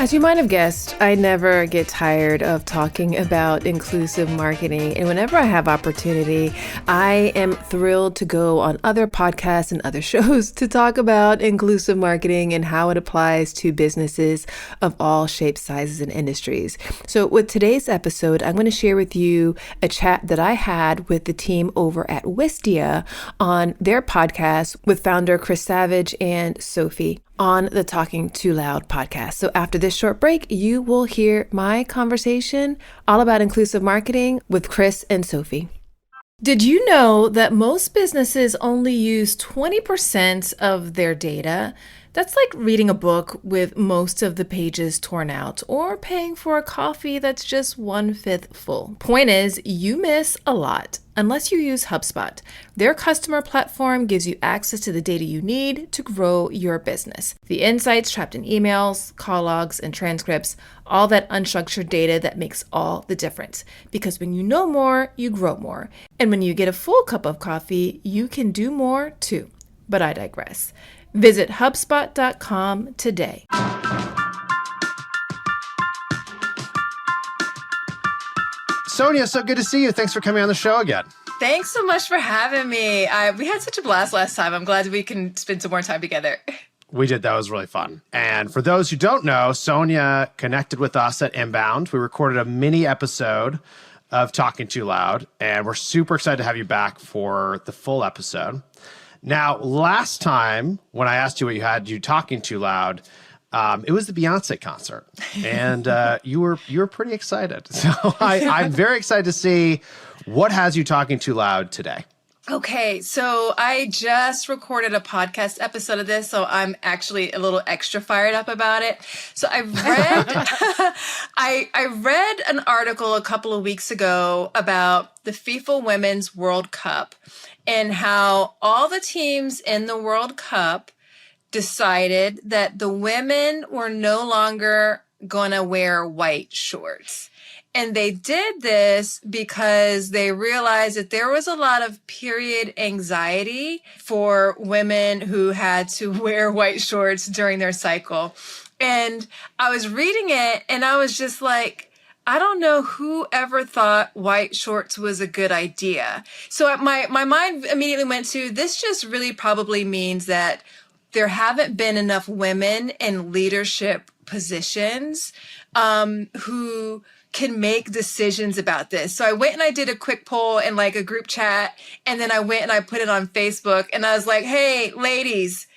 As you might have guessed, I never get tired of talking about inclusive marketing. And whenever I have opportunity, I am thrilled to go on other podcasts and other shows to talk about inclusive marketing and how it applies to businesses of all shapes, sizes, and industries. So with today's episode, I'm going to share with you a chat that I had with the team over at Wistia on their podcast with founder Chris Savage and Sophie on the Talking Too Loud podcast. So after this short break, you will hear my conversation all about inclusive marketing with Chris and Sophie. Did you know that most businesses only use 20% of their data? That's like reading a book with most of the pages torn out or paying for a coffee that's just 1/5 full. Point is, you miss a lot unless you use HubSpot. Their customer platform gives you access to the data you need to grow your business. The insights trapped in emails, call logs, and transcripts, all that unstructured data that makes all the difference. Because when you know more, you grow more. And when you get a full cup of coffee, you can do more too. But I digress. Visit HubSpot.com today. Sonia, so good to see you. Thanks for coming on the show again. Thanks so much for having me. We had such a blast last time. I'm glad we can spend some more time together. We did. That was really fun. And for those who don't know, Sonia connected with us at Inbound. We recorded a mini episode of Talking Too Loud, and we're super excited to have you back for the full episode. Now, last time when I asked you what you had you talking too loud, it was the Beyonce concert, and you were pretty excited. So I'm very excited to see what has you talking too loud today. Okay, so I just recorded a podcast episode of this, so I'm actually a little extra fired up about it. So I read I read an article a couple of weeks ago about the FIFA Women's World Cup and how all the teams in the World Cup decided that the women were no longer going to wear white shorts. And they did this because they realized that there was a lot of period anxiety for women who had to wear white shorts during their cycle. And I was reading it and I was just like, I don't know who ever thought white shorts was a good idea. So my mind immediately went to, this just really probably means that there haven't been enough women in leadership positions who can make decisions about this. So I went and I did a quick poll in like a group chat, and then I went and I put it on Facebook, and I was like, hey, ladies,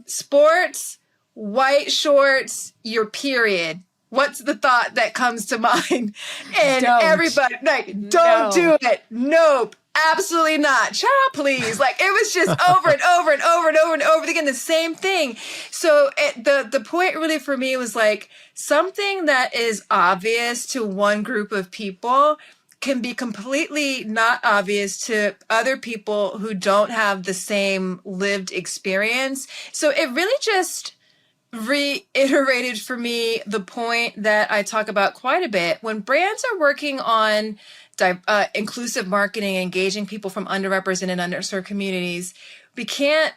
sports, white shorts, your period. What's the thought that comes to mind? And everybody, like, don't do it. Nope. Absolutely not. Child, please. Like, it was just over and over and over and over and over again, the same thing. So the point really for me was like, something that is obvious to one group of people can be completely not obvious to other people who don't have the same lived experience. So it really just reiterated for me the point that I talk about quite a bit. When brands are working on inclusive marketing, engaging people from underrepresented and underserved communities, we can't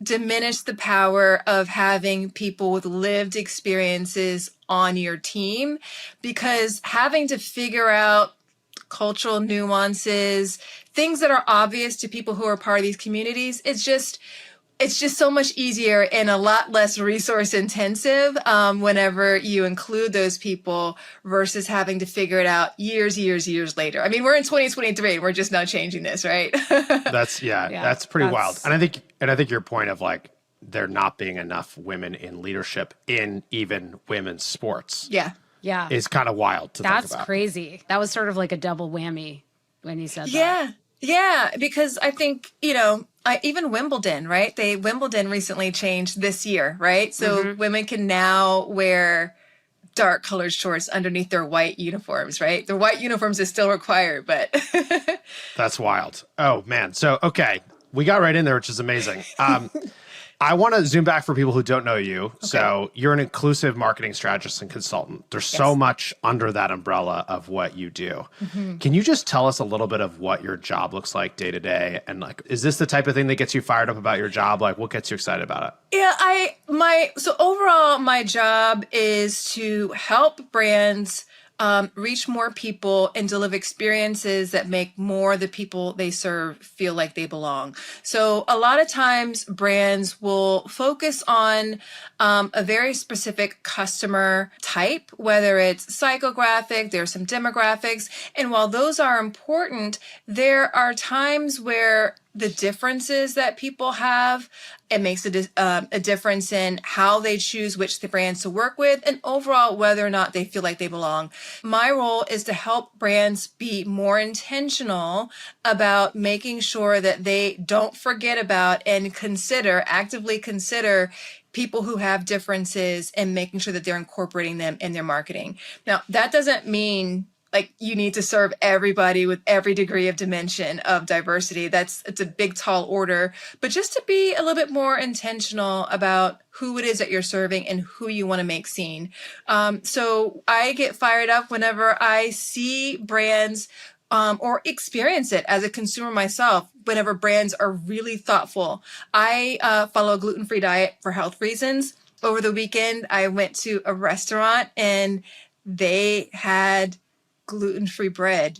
diminish the power of having people with lived experiences on your team, because having to figure out cultural nuances, things that are obvious to people who are part of these communities, it's just so much easier and a lot less resource intensive whenever you include those people versus having to figure it out years later. I mean, we're in 2023 and we're just now changing this, right? That's pretty wild. And I think your point of like there not being enough women in leadership in even women's sports. Yeah. Is kind of wild to think about. That's crazy. That was sort of like a double whammy when you said that. Yeah, because I think, even Wimbledon, right? Wimbledon recently changed this year, right? So women can now wear dark colored shorts underneath their white uniforms, right? Their white uniforms is still required, but That's wild. Oh man. So, okay. We got right in there, which is amazing. I want to zoom back for people who don't know you. Okay. So you're an inclusive marketing strategist and consultant. There's so much under that umbrella of what you do. Mm-hmm. Can you just tell us a little bit of what your job looks like day to day? And like, is this the type of thing that gets you fired up about your job? Like, what gets you excited about it? Yeah, so overall, my job is to help brands reach more people and deliver experiences that make more the people they serve feel like they belong. So a lot of times brands will focus on a very specific customer type, whether it's psychographic, there's some demographics. And while those are important, there are times where the differences that people have, it makes a difference in how they choose which the brands to work with and overall whether or not they feel like they belong. My role is to help brands be more intentional about making sure that they don't forget about and actively consider people who have differences and making sure that they're incorporating them in their marketing. Now, that doesn't mean like you need to serve everybody with every degree of dimension of diversity. It's a big, tall order, but just to be a little bit more intentional about who it is that you're serving and who you want to make seen. So I get fired up whenever I see brands or experience it as a consumer myself, whenever brands are really thoughtful. I follow a gluten-free diet for health reasons. Over the weekend, I went to a restaurant and they had gluten-free bread.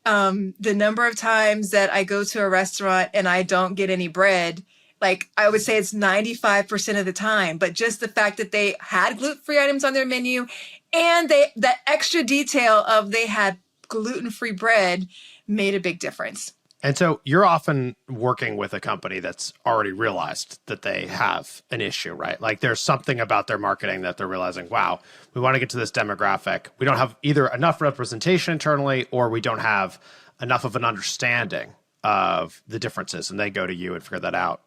The number of times that I go to a restaurant and I don't get any bread, like I would say it's 95% of the time, but just the fact that they had gluten-free items on their menu and that extra detail of they had gluten-free bread made a big difference. And so you're often working with a company that's already realized that they have an issue, right? Like there's something about their marketing that they're realizing, wow, we want to get to this demographic. We don't have either enough representation internally or we don't have enough of an understanding of the differences, and they go to you and figure that out.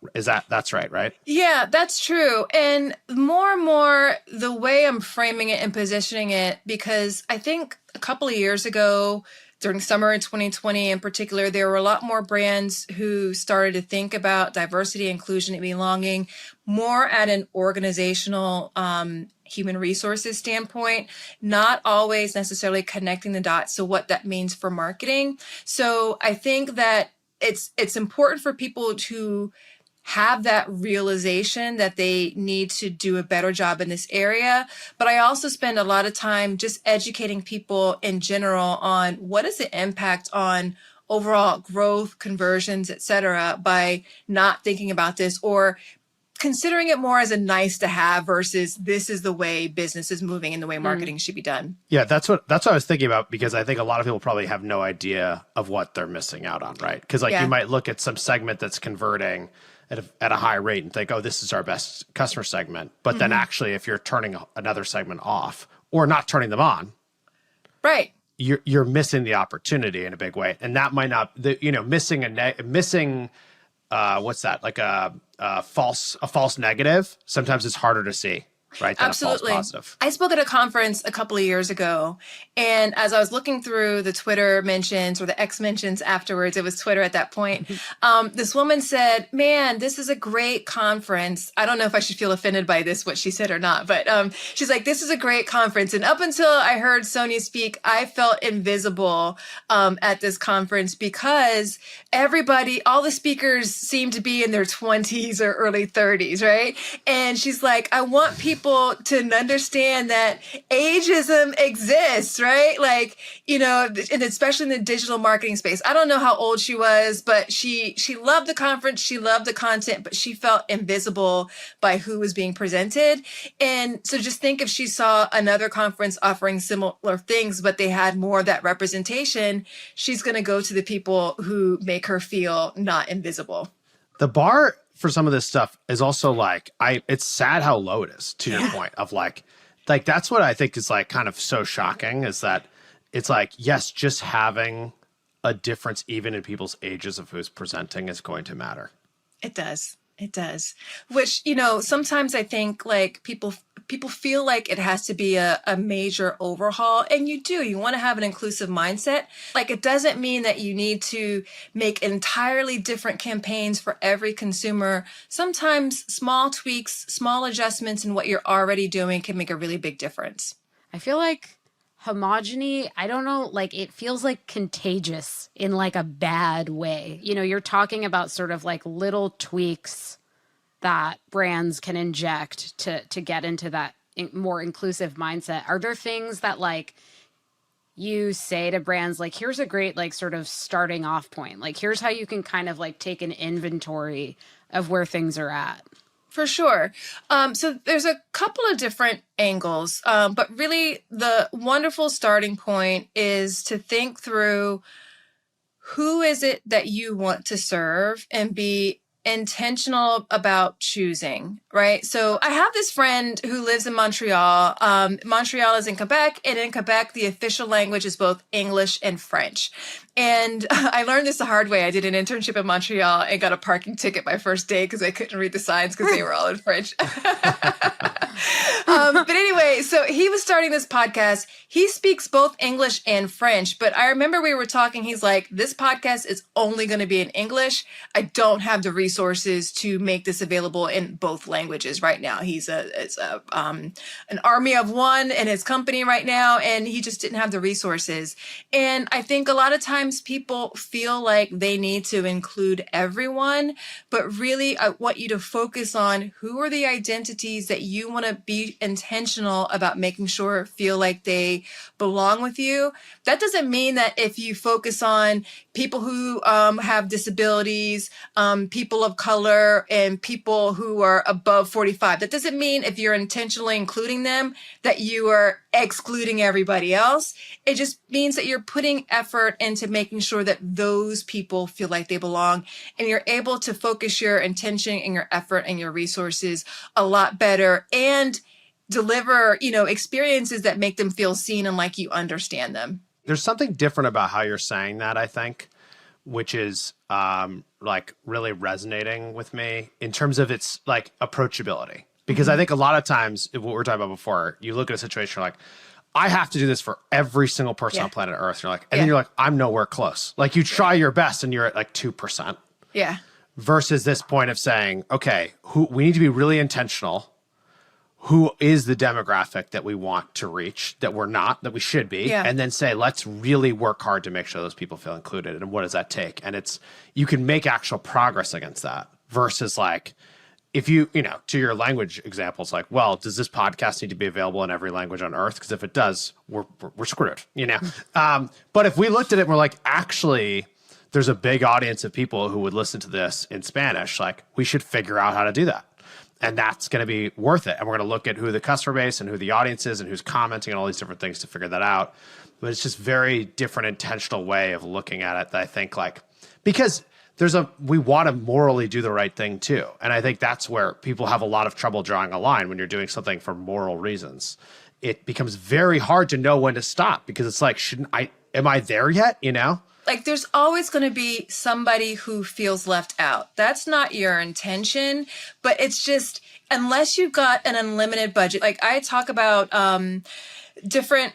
That's right? Yeah, that's true. And more, the way I'm framing it and positioning it, because I think a couple of years ago, during summer in 2020 in particular, there were a lot more brands who started to think about diversity, inclusion, and belonging more at an organizational human resources standpoint, not always necessarily connecting the dots to what that means for marketing. So I think that it's important for people to have that realization that they need to do a better job in this area. But I also spend a lot of time just educating people in general on what is the impact on overall growth, conversions, et cetera, by not thinking about this or considering it more as a nice to have versus this is the way business is moving and the way marketing should be done. Yeah, that's what I was thinking about, because I think a lot of people probably have no idea of what they're missing out on, right? Because you might look at some segment that's converting at a high rate and think, oh, this is our best customer segment. But then actually, if you're turning another segment off or not turning them on, right, you're missing the opportunity in a big way. And that might not, missing what's that? Like a false negative. Sometimes it's harder to see, right? Than absolutely. A false positive. I spoke at a conference a couple of years ago, and as I was looking through the Twitter mentions or the X mentions afterwards, it was Twitter at that point, this woman said, man, this is a great conference. I don't know if I should feel offended by this, what she said or not, but she's like, this is a great conference. And up until I heard Sonia speak, I felt invisible at this conference because all the speakers seemed to be in their 20s or early 30s, right? And she's like, I want people to understand that ageism exists, right? Like, and especially in the digital marketing space. I don't know how old she was, but she loved the conference. She loved the content, but she felt invisible by who was being presented. And so just think if she saw another conference offering similar things, but they had more of that representation, she's going to go to the people who make her feel not invisible. The bar for some of this stuff is also it's sad how low it is, to your point of like that's what I think is kind of so shocking, is that it's yes, just having a difference even in people's ages of who's presenting is going to matter. It does. It does. Which, sometimes I think like people feel like it has to be a major overhaul. And you do. You want to have an inclusive mindset. Like it doesn't mean that you need to make entirely different campaigns for every consumer. Sometimes small tweaks, small adjustments in what you're already doing can make a really big difference. I feel like homogeny, I don't know, like it feels like contagious in like a bad way. You're talking about sort of like little tweaks that brands can inject to get into that more inclusive mindset. Are there things that like you say to brands, like, here's a great like sort of starting off point, like here's how you can kind of like take an inventory of where things are at? For sure. So there's a couple of different angles, but really the wonderful starting point is to think through who is it that you want to serve and be intentional about choosing, right? So I have this friend who lives in Montreal. Montreal is in Quebec, and in Quebec, the official language is both English and French. And I learned this the hard way. I did an internship in Montreal and got a parking ticket my first day because I couldn't read the signs because they were all in French. But anyway, so he was starting this podcast. He speaks both English and French, but I remember we were talking, he's like, this podcast is only going to be in English. I don't have the resources to make this available in both languages right now. He's an army of one in his company right now, and he just didn't have the resources. And I think a lot of times people feel like they need to include everyone, but really I want you to focus on who are the identities that you want to be intentional about making sure feel like they belong with you. That doesn't mean that if you focus on people who have disabilities, people of color, and people who are above 45, that doesn't mean if you're intentionally including them that you are excluding everybody else. It just means that you're putting effort into making sure that those people feel like they belong, and you're able to focus your intention and your effort and your resources a lot better and deliver, experiences that make them feel seen and like you understand them. There's something different about how you're saying that, I think, which is like really resonating with me in terms of its like approachability. Because I think a lot of times, what we were talking about before, you look at a situation, you're like, I have to do this for every single person on planet Earth. You're like, and then you're like, I'm nowhere close. Like you try your best and you're at like 2%. Yeah. Versus this point of saying, okay, we need to be really intentional. Who is the demographic that we want to reach, that we're not, that we should be, and then say, let's really work hard to make sure those people feel included. And what does that take? And you can make actual progress against that versus like, if you to your language examples, like, well, does this podcast need to be available in every language on earth? Because if it does, we're screwed, But if we looked at it, and we're like, actually, there's a big audience of people who would listen to this in Spanish. Like, we should figure out how to do that. And that's going to be worth it. And we're going to look at who the customer base and who the audience is and who's commenting and all these different things to figure that out. But it's just very different, intentional way of looking at it that I think like, because we want to morally do the right thing too. And I think that's where people have a lot of trouble drawing a line when you're doing something for moral reasons. It becomes very hard to know when to stop because it's like, am I there yet? Like there's always going to be somebody who feels left out. That's not your intention, but it's just, unless you've got an unlimited budget, like I talk about, different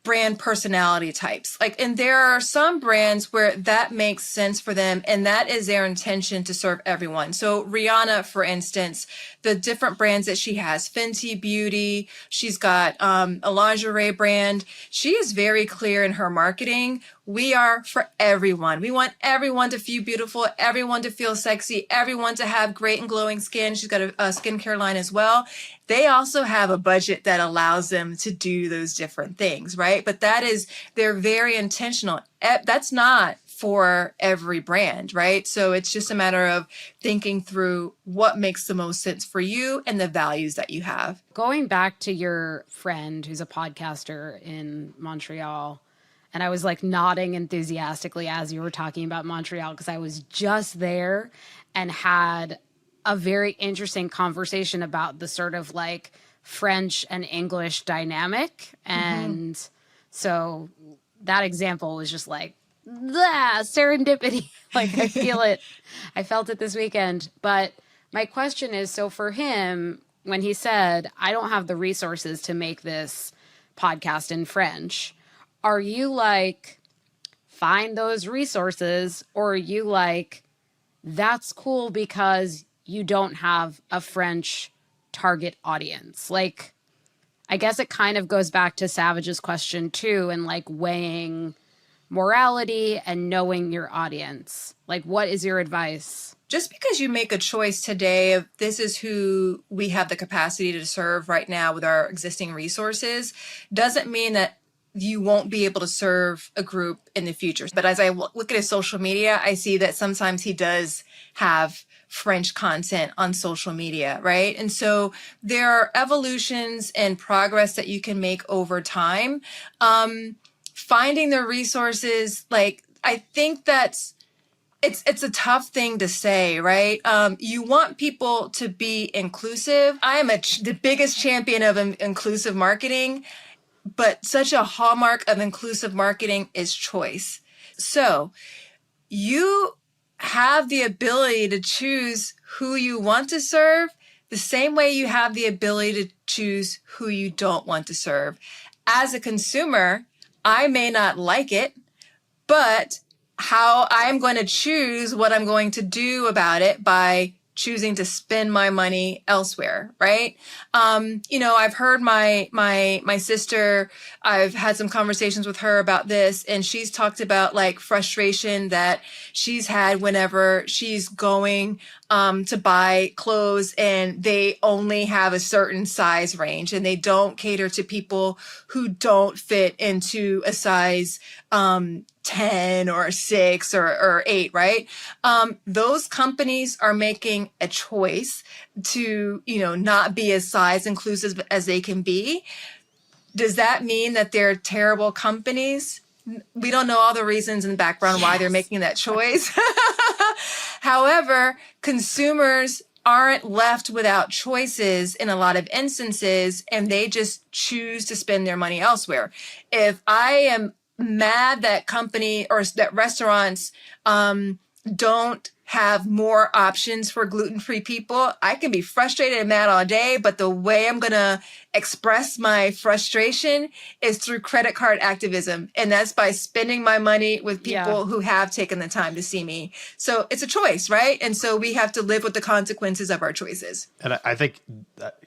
brand personality types. Like, and there are some brands where that makes sense for them, and that is their intention to serve everyone. So Rihanna, for instance, the different brands that she has, Fenty Beauty, she's got a lingerie brand. She is very clear in her marketing. We are for everyone. We want everyone to feel beautiful, everyone to feel sexy, everyone to have great and glowing skin. She's got a skincare line as well. They also have a budget that allows them to do those different things, right? But they're very intentional. That's not for every brand, right? So it's just a matter of thinking through what makes the most sense for you and the values that you have. Going back to your friend who's a podcaster in Montreal, and I was like nodding enthusiastically as you were talking about Montreal because I was just there and had a very interesting conversation about the sort of like French and English dynamic. And so that example was just like, serendipity. Like I felt it this weekend. But My question is, so for him, when he said, I don't have the resources to make this podcast in French, are you like, find those resources, or are you like, that's cool because you don't have a French target audience? Like, I guess it kind of goes back to Savage's question too, and like weighing morality and knowing your audience. Like, what is your advice? Just because you make a choice today of this is who we have the capacity to serve right now with our existing resources doesn't mean that you won't be able to serve a group in the future. But as I look at his social media, I see that sometimes he does have French content on social media, right? And so there are evolutions and progress that you can make over time. Finding the resources, like, I think that's, it's a tough thing to say, right? You want people to be inclusive. I am the biggest champion of inclusive marketing, but such a hallmark of inclusive marketing is choice. So you have the ability to choose who you want to serve the same way you have the ability to choose who you don't want to serve. As a consumer, I may not like it, but how I'm going to choose what I'm going to do about it by choosing to spend my money elsewhere, right? I've heard my sister, I've had some conversations with her about this, and she's talked about like frustration that she's had whenever she's going to buy clothes and they only have a certain size range and they don't cater to people who don't fit into a size 10 or 6 or 8, right? Those companies are making a choice to, not be as size inclusive as they can be. Does that mean that they're terrible companies? We don't know all the reasons in the background why they're making that choice. However, consumers aren't left without choices in a lot of instances, and they just choose to spend their money elsewhere. If I am mad that company or that restaurants don't have more options for gluten-free people, I can be frustrated and mad all day, but the way I'm going to express my frustration is through credit card activism. And that's by spending my money with people who have taken the time to see me. So it's a choice, right? And so we have to live with the consequences of our choices. And I think that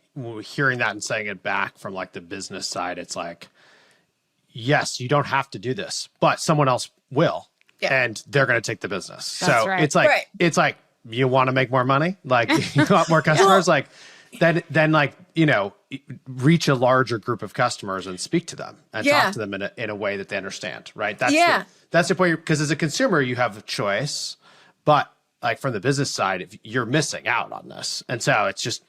hearing that and saying it back from like the business side, it's like, yes, you don't have to do this, but someone else will. Yeah. And they're going to take the business. That's so right. It's like, you want to make more money? Like you want more customers? Like then like, reach a larger group of customers and speak to them and talk to them in a way that they understand. Right. That's the point, because as a consumer, you have a choice, but like from the business side, if you're missing out on this. And so it's just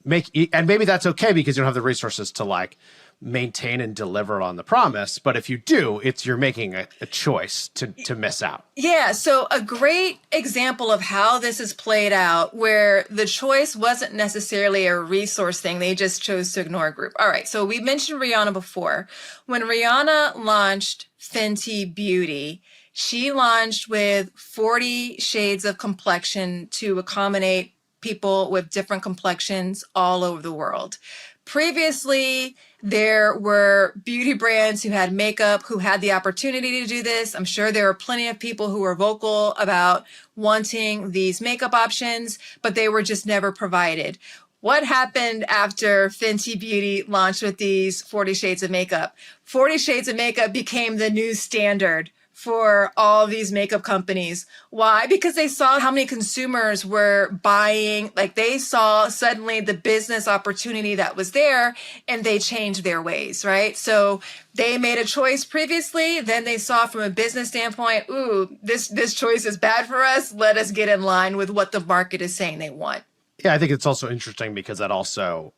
and maybe that's okay because you don't have the resources to like maintain and deliver on the promise. But if you do, you're making a choice to miss out. Yeah. So a great example of how this is played out, where the choice wasn't necessarily a resource thing. They just chose to ignore a group. All right. So we mentioned Rihanna before. When Rihanna launched Fenty Beauty, she launched with 40 shades of complexion to accommodate people with different complexions all over the world. Previously, there were beauty brands who had makeup who had the opportunity to do this. I'm sure there were plenty of people who were vocal about wanting these makeup options, but they were just never provided. What happened after Fenty Beauty launched with these 40 shades of makeup? 40 shades of makeup became the new standard for all these makeup companies. Why? Because they saw how many consumers were buying, like they saw suddenly the business opportunity that was there and they changed their ways, right? So they made a choice previously, then they saw from a business standpoint, ooh, this choice is bad for us. Let us get in line with what the market is saying they want. Yeah, I think it's also interesting because that also,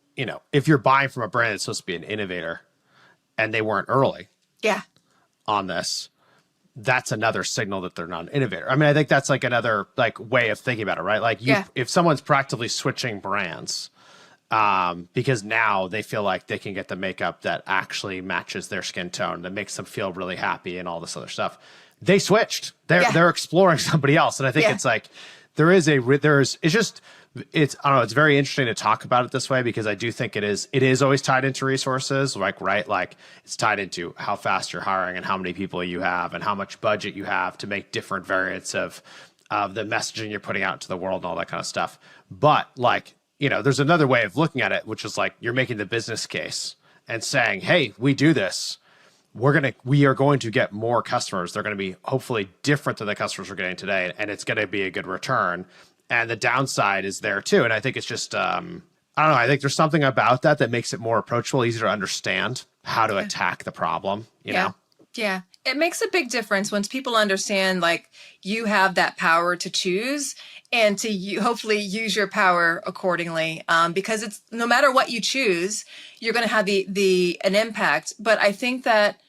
if you're buying from a brand that's supposed to be an innovator and they weren't early on this, that's another signal that they're not an innovator. I mean, I think that's like another like way of thinking about it, right? Like if someone's practically switching brands because now they feel like they can get the makeup that actually matches their skin tone, that makes them feel really happy and all this other stuff. They switched. They're exploring somebody else. And I think it's like it's I don't know, it's very interesting to talk about it this way because I do think it is always tied into resources, like, right? Like it's tied into how fast you're hiring and how many people you have and how much budget you have to make different variants of the messaging you're putting out to the world and all that kind of stuff. But like, there's another way of looking at it, which is like you're making the business case and saying, hey, we do this. We are going to get more customers. They're going to be hopefully different than the customers we're getting today. And it's going to be a good return. And the downside is there too. And I think it's just, I don't know. I think there's something about that makes it more approachable, easier to understand how to attack the problem, you know? Yeah. It makes a big difference once people understand, like, you have that power to choose and to hopefully use your power accordingly. Because it's no matter what you choose, you're going to have an impact. But I think that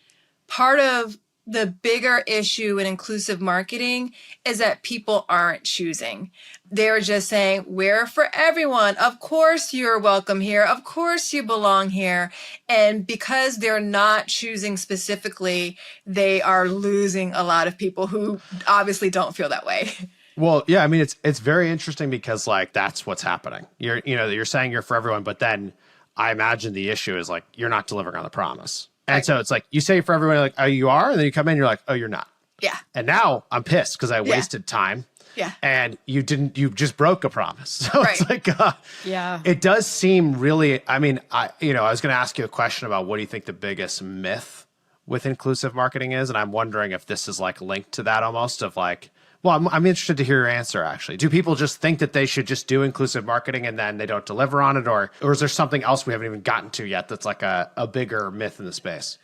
part of the bigger issue in inclusive marketing is that people aren't choosing. They're just saying, we're for everyone. Of course you're welcome here. Of course you belong here. And because they're not choosing specifically, they are losing a lot of people who obviously don't feel that way. Well, yeah, I mean, it's very interesting because like, that's what's happening. You're saying you're for everyone, but then I imagine the issue is like, you're not delivering on the promise. And so it's like, you say for everyone, like, oh, you are? And then you come in, you're like, oh, you're not. Yeah. And now I'm pissed because I wasted time. Yeah. And you just broke a promise. So it's like, it does seem really, I mean, I was going to ask you a question about what do you think the biggest myth with inclusive marketing is? And I'm wondering if this is like linked to that almost of like, well, I'm interested to hear your answer, actually. Do people just think that they should just do inclusive marketing and then they don't deliver on it? Or is there something else we haven't even gotten to yet that's like a bigger myth in the space?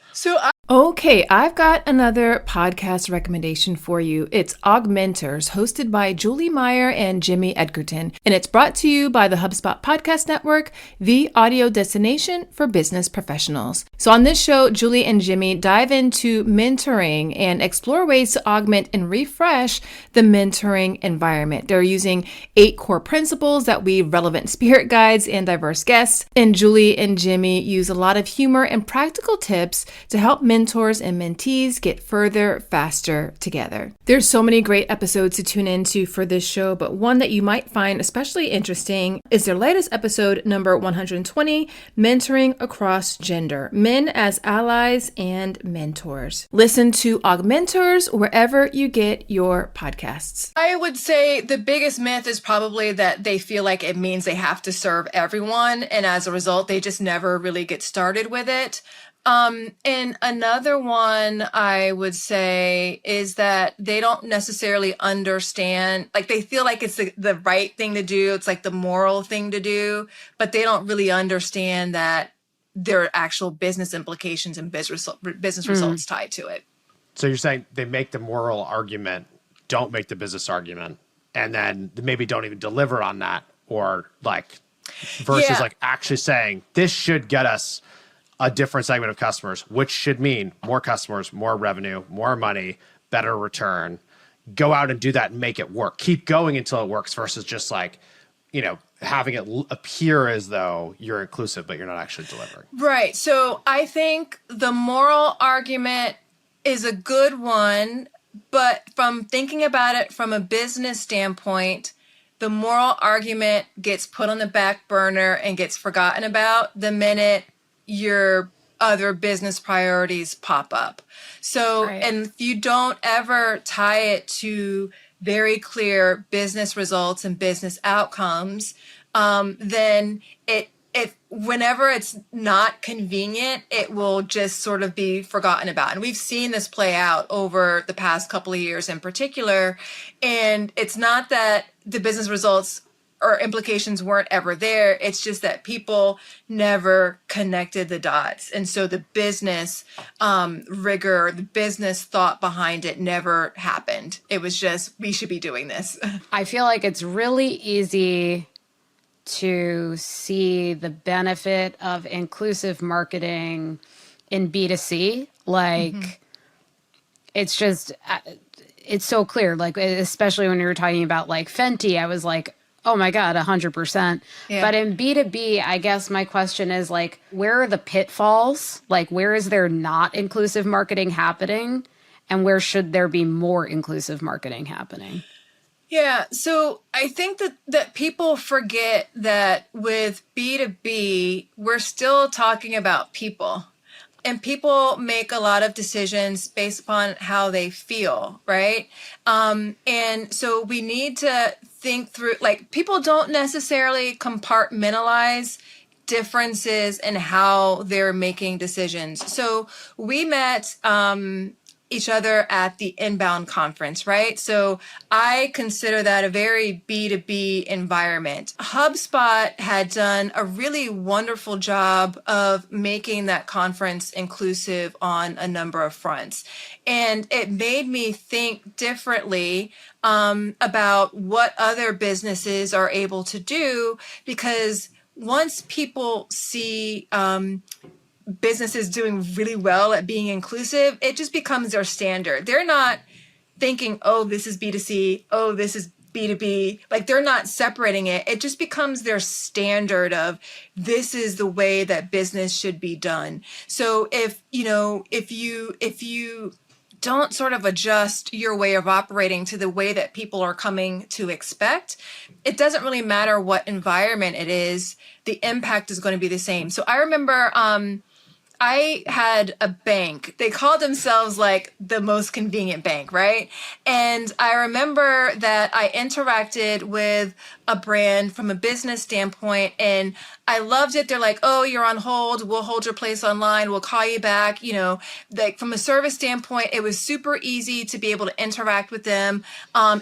Okay, I've got another podcast recommendation for you. It's Augmenters, hosted by Julie Meyer and Jimmy Edgerton, and it's brought to you by the HubSpot Podcast Network, the audio destination for business professionals. So on this show, Julie and Jimmy dive into mentoring and explore ways to augment and refresh the mentoring environment. They're using 8 core principles that weave relevant spirit guides and diverse guests, and Julie and Jimmy use a lot of humor and practical tips to help mentors and mentees get further, faster together. There's so many great episodes to tune into for this show, but one that you might find especially interesting is their latest episode, number 120, Mentoring Across Gender, Men as Allies and Mentors. Listen to Augmenters wherever you get your podcasts. I would say the biggest myth is probably that they feel like it means they have to serve everyone. And as a result, they just never really get started with it. And another one I would say is that they don't necessarily understand, like they feel like it's the right thing to do. It's like the moral thing to do, but they don't really understand that there are actual business implications and business results tied to it. So you're saying they make the moral argument, don't make the business argument, and then maybe don't even deliver on that, or like versus like actually saying this should get us a different segment of customers, which should mean more customers, more revenue, more money, better return. Go out and do that and make it work. Keep going until it works versus just like, having it appear as though you're inclusive, but you're not actually delivering. Right. So I think the moral argument is a good one, but from thinking about it from a business standpoint, the moral argument gets put on the back burner and gets forgotten about the minute your other business priorities pop up. So, and if you don't ever tie it to very clear business results and business outcomes, then whenever it's not convenient, it will just sort of be forgotten about. And we've seen this play out over the past couple of years in particular. And it's not that the business results or implications weren't ever there. It's just that people never connected the dots. And so the business rigor, the business thought behind it never happened. It was just, we should be doing this. I feel like it's really easy to see the benefit of inclusive marketing in B2C. Like, it's just, it's so clear. Like, especially when you were talking about like Fenty, I was like, oh my God, 100%. Yeah. But in B2B, I guess my question is like, where are the pitfalls? Like, where is there not inclusive marketing happening? And where should there be more inclusive marketing happening? Yeah, so I think that people forget that with B2B, we're still talking about people. And people make a lot of decisions based upon how they feel, right? And so we need to think through, like, people don't necessarily compartmentalize differences in how they're making decisions. So we met each other at the Inbound conference, right? So I consider that a very B2B environment. HubSpot had done a really wonderful job of making that conference inclusive on a number of fronts. And it made me think differently about what other businesses are able to do, because once people see businesses doing really well at being inclusive, it just becomes their standard. They're not thinking, oh, this is B2C, oh, this is B2B. Like, they're not separating it. It just becomes their standard of this is the way that business should be done. So if you don't sort of adjust your way of operating to the way that people are coming to expect, it doesn't really matter what environment it is, the impact is going to be the same. So I remember I had a bank. They called themselves like the most convenient bank, right? And I remember that I interacted with a brand from a business standpoint, and I loved it. They're like, oh, you're on hold. We'll hold your place online. We'll call you back. You know, like, from a service standpoint, it was super easy to be able to interact with them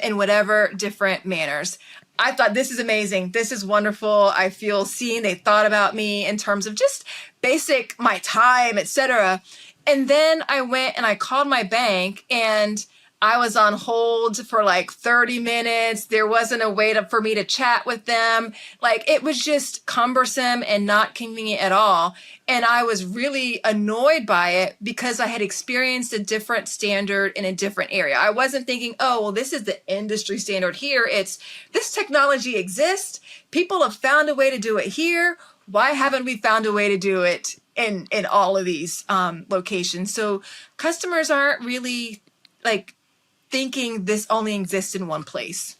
in whatever different manners. I thought, this is amazing. This is wonderful. I feel seen. They thought about me in terms of just basic, my time, etc. And then I went and I called my bank, and I was on hold for like 30 minutes. There wasn't a way for me to chat with them. Like, it was just cumbersome and not convenient at all. And I was really annoyed by it because I had experienced a different standard in a different area. I wasn't thinking, oh, well, this is the industry standard here. It's this technology exists. People have found a way to do it here. Why haven't we found a way to do it in all of these locations? So customers aren't really like thinking this only exists in one place.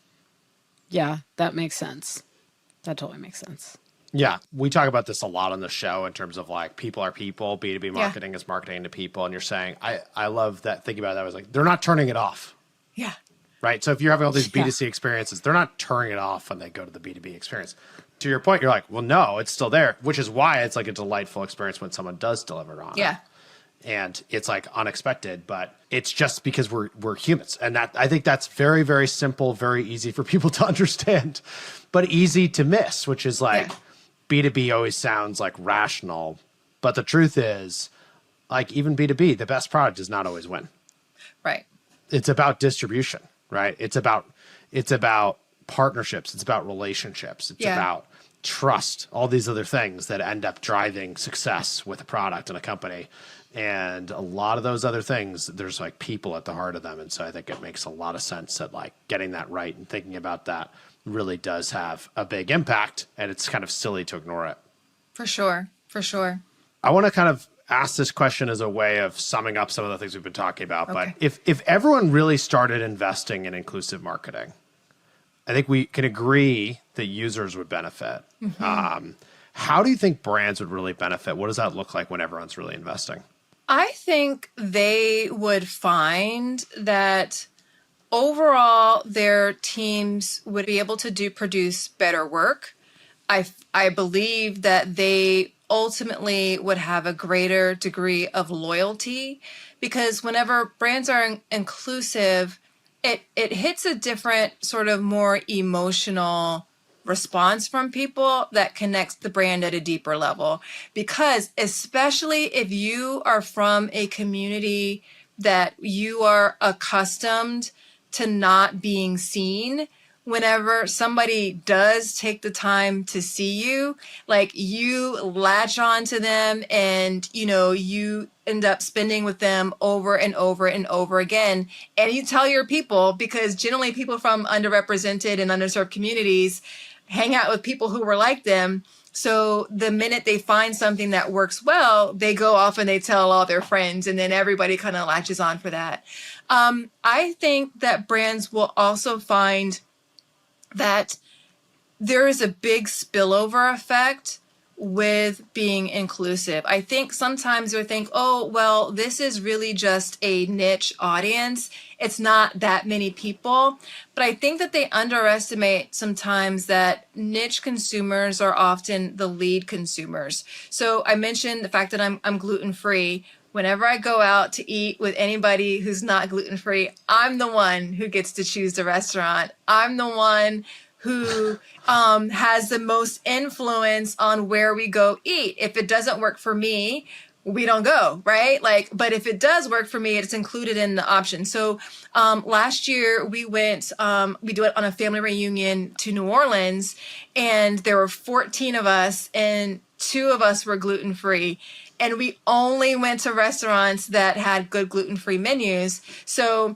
Yeah, that makes sense. That totally makes sense. Yeah, we talk about this a lot on the show in terms of like people are people, B2B marketing is marketing to people. And you're saying, I love that. Thinking about that, I was like, they're not turning it off. Yeah. Right. So if you're having all these B2C experiences, they're not turning it off when they go to the B2B experience. To your point, you're like, well, no, it's still there, which is why it's like a delightful experience when someone does deliver on it. And it's like unexpected, but it's just because we're humans. And that, I think that's very, very simple, very easy for people to understand, but easy to miss, which is like B2B always sounds like rational. But the truth is, like, even B2B, the best product does not always win. Right. It's about distribution, right? It's about partnerships. It's about relationships. It's about trust, all these other things that end up driving success with a product and a company. And a lot of those other things, there's like people at the heart of them. And so I think it makes a lot of sense that like getting that right and thinking about that really does have a big impact. And it's kind of silly to ignore it. For sure. For sure. I want to kind of ask this question as a way of summing up some of the things we've been talking about. But if everyone really started investing in inclusive marketing, I think we can agree that users would benefit. How do you think brands would really benefit? What does that look like when everyone's really investing? I think they would find that overall their teams would be able to produce better work. I believe that they ultimately would have a greater degree of loyalty, because whenever brands are inclusive, it hits a different sort of more emotional response from people that connects the brand at a deeper level. Because especially if you are from a community that you are accustomed to not being seen, whenever somebody does take the time to see you, like, you latch on to them and, you know, you end up spending with them over and over and over again. And you tell your people, because generally people from underrepresented and underserved communities hang out with people who were like them. So the minute they find something that works well, they go off and they tell all their friends, and then everybody kind of latches on for that. I think that brands will also find that there is a big spillover effect with being inclusive. I think sometimes we think, oh, well, this is really just a niche audience. It's not that many people. But I think that they underestimate sometimes that niche consumers are often the lead consumers. So I mentioned the fact that I'm gluten-free. Whenever I go out to eat with anybody who's not gluten-free, I'm the one who gets to choose the restaurant. I'm the one who has the most influence on where we go eat. If it doesn't work for me, we don't go, right? But if it does work for me, it's included in the option. So last year we went, we do it on a family reunion to New Orleans, and there were 14 of us, and 2 of us were gluten-free. And we only went to restaurants that had good gluten-free menus. So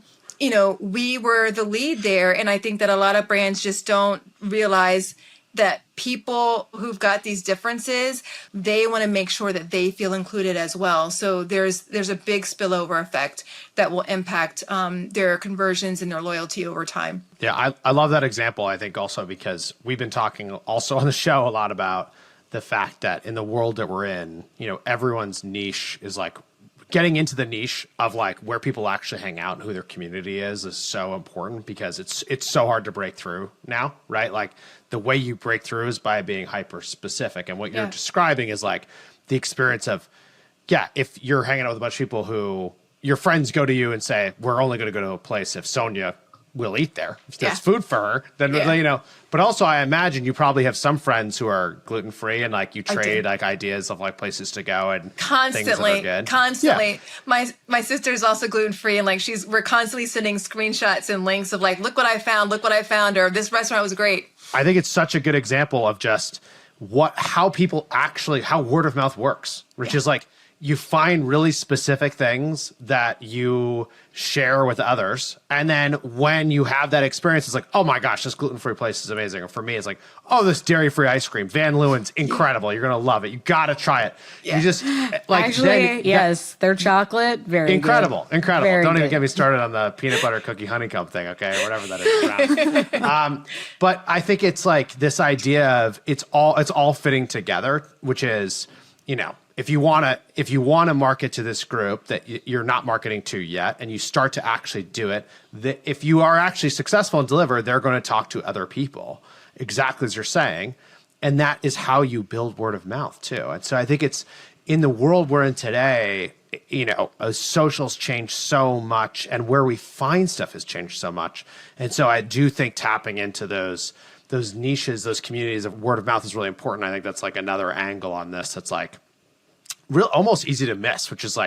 we were the lead there. And I think that a lot of brands just don't realize that people who've got these differences, they want to make sure that they feel included as well. So there's a big spillover effect that will impact their conversions and their loyalty over time. Yeah, I love that example, I think also because we've been talking also on the show a lot about the fact that in the world that we're in, everyone's niche is getting into the niche of where people actually hang out and who their community is so important because it's so hard to break through now, right? The way you break through is by being hyper specific. And what you're describing is the experience of, if you're hanging out with a bunch of people who your friends go to you and say, we're only going to go to a place if Sonia will eat there. If there's food for her, then, but also I imagine you probably have some friends who are gluten-free and you trade ideas of places to go and constantly, things that are good. Constantly. Yeah. My sister's also gluten-free and we're constantly sending screenshots and links of look what I found, or this restaurant was great. I think it's such a good example of just how word of mouth works, which is you find really specific things that you share with others. And then when you have that experience, it's oh my gosh, this gluten-free place is amazing. Or for me, it's oh, this dairy-free ice cream, Van Leeuwen's incredible. You're going to love it. You got to try it. Yeah. You just actually, yes, their chocolate, very incredible. Good. Incredible. Very Don't good. even get me started on the peanut butter cookie honeycomb thing. Okay. Or whatever that is. But I think it's this idea of it's all fitting together, which is, if you want to market to this group that you're not marketing to yet, and you start to actually do it, if you are actually successful and deliver, they're going to talk to other people, exactly as you're saying. And that is how you build word of mouth too. And so I think it's in the world we're in today, socials change so much and where we find stuff has changed so much. And so I do think tapping into those niches, those communities of word of mouth is really important. I think that's another angle on this. That's real almost easy to miss, which is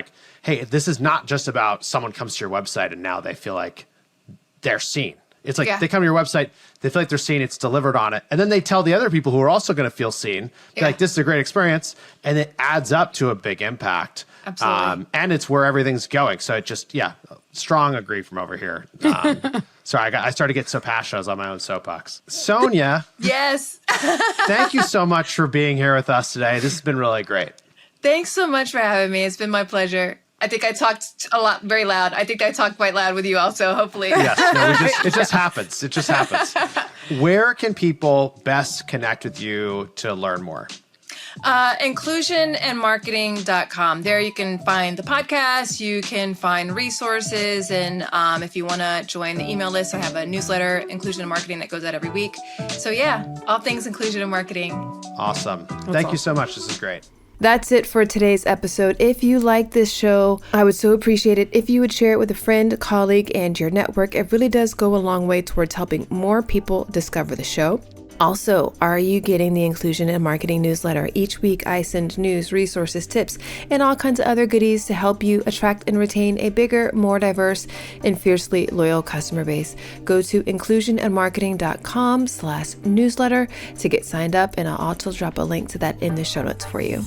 hey, this is not just about someone comes to your website and now they feel like they're seen. It's they come to your website, they feel like they're seen, it's delivered on it. And then they tell the other people who are also going to feel seen, this is a great experience. And it adds up to a big impact. Absolutely. And it's where everything's going. So it just, strong agree from over here. Sorry, I started to get so passionate. I was on my own soapbox. Sonia. Yes. Thank you so much for being here with us today. This has been really great. Thanks so much for having me. It's been my pleasure. I think I talked a lot, very loud. I think I talked quite loud with you also, hopefully. Yes, it just happens. It just happens. Where can people best connect with you to learn more? Inclusionandmarketing.com. There you can find the podcast, you can find resources, and if you want to join the email list, I have a newsletter, Inclusion and Marketing, that goes out every week. So all things inclusion and marketing. Awesome. Thank you so much. This is great. That's it for today's episode. If you like this show, I would so appreciate it if you would share it with a friend, colleague, and your network. It really does go a long way towards helping more people discover the show. Also, are you getting the Inclusion and Marketing newsletter? Each week, I send news, resources, tips, and all kinds of other goodies to help you attract and retain a bigger, more diverse, and fiercely loyal customer base. Go to inclusionandmarketing.com/newsletter to get signed up, and I'll also drop a link to that in the show notes for you.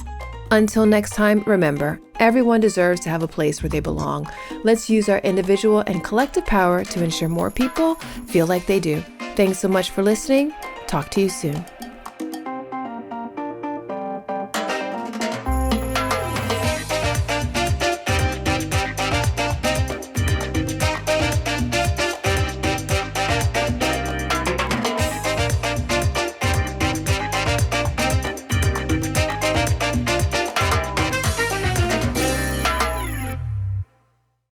Until next time, remember, everyone deserves to have a place where they belong. Let's use our individual and collective power to ensure more people feel like they do. Thanks so much for listening. Talk to you soon.